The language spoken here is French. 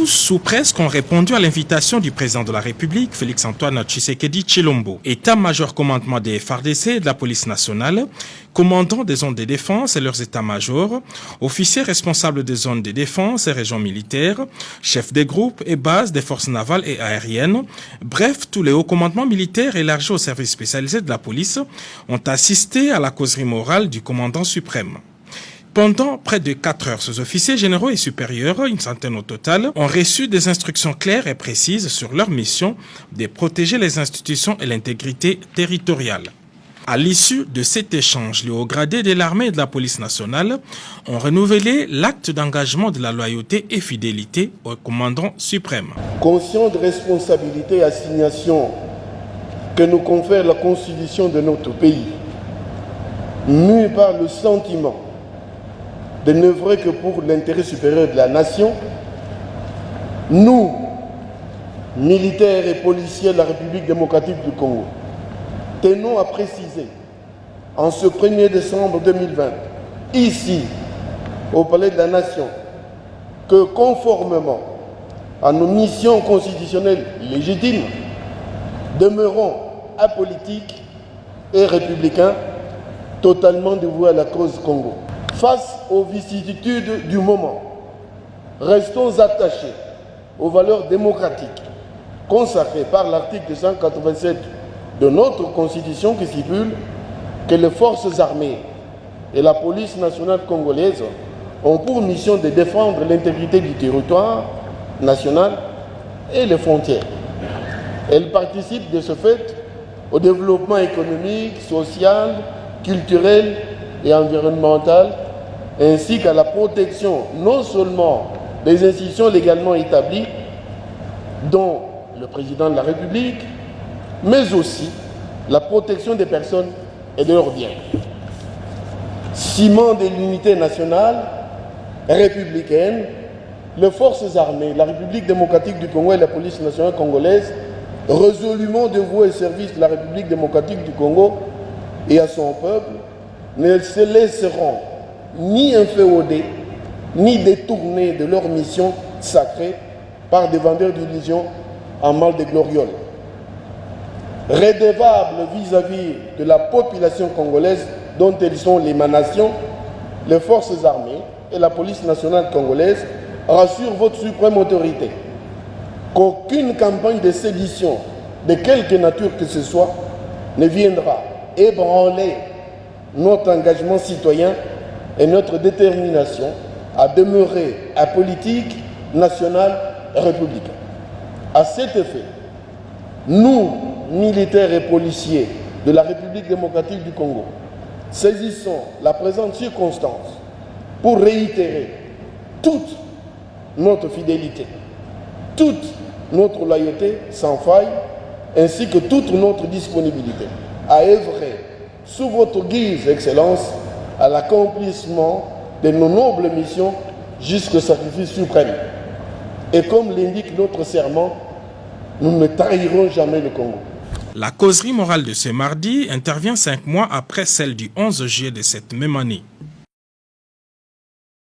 Tous ou presque ont répondu à l'invitation du président de la République, Félix-Antoine Tshisekedi Tshilombo. État-major commandement des FARDC et de la police nationale, commandants des zones de défense et leurs états-majors, officiers responsables des zones de défense et régions militaires, chefs des groupes et bases des forces navales et aériennes, bref, tous les hauts commandements militaires élargis aux services spécialisés de la police ont assisté à la causerie morale du commandant suprême. Pendant près de 4 heures, ces officiers généraux et supérieurs, une centaine au total, ont reçu des instructions claires et précises sur leur mission de protéger les institutions et l'intégrité territoriale. À l'issue de cet échange, les hauts gradés de l'armée et de la police nationale ont renouvelé l'acte d'engagement de la loyauté et fidélité au commandant suprême. Conscient de responsabilités et assignations que nous confère la Constitution de notre pays, mû par le sentiment de n'œuvrer que pour l'intérêt supérieur de la nation, nous, militaires et policiers de la République démocratique du Congo, tenons à préciser, en ce 1er décembre 2020, ici, au Palais de la Nation, que conformément à nos missions constitutionnelles légitimes, demeurons apolitiques et républicains, totalement dévoués à la cause Congo. Face aux vicissitudes du moment, restons attachés aux valeurs démocratiques consacrées par l'article 187 de notre Constitution qui stipule que les forces armées et la police nationale congolaise ont pour mission de défendre l'intégrité du territoire national et les frontières. Elles participent de ce fait au développement économique, social, culturel et environnemental, ainsi qu'à la protection non seulement des institutions légalement établies, dont le président de la République, mais aussi la protection des personnes et de leurs biens. Ciment de l'unité nationale républicaine, les forces armées, la République démocratique du Congo et la police nationale congolaise, résolument dévouées au service de la République démocratique du Congo et à son peuple, ne se laisseront ni inféoder, ni détourner de leur mission sacrée par des vendeurs d'illusions en mal de glorioles. Redevables vis-à-vis de la population congolaise dont elles sont l'émanation, les forces armées et la police nationale congolaise rassurent votre suprême autorité qu'aucune campagne de sédition, de quelque nature que ce soit, ne viendra ébranler notre engagement citoyen et notre détermination à demeurer apolitique, national et républicain. À cet effet, nous, militaires et policiers de la République démocratique du Congo, saisissons la présente circonstance pour réitérer toute notre fidélité, toute notre loyauté sans faille, ainsi que toute notre disponibilité à œuvrer sous votre guise, Excellence, à l'accomplissement de nos nobles missions jusqu'au sacrifice suprême. Et comme l'indique notre serment, nous ne trahirons jamais le Congo. La causerie morale de ce mardi intervient 5 mois après celle du 11 juillet de cette même année.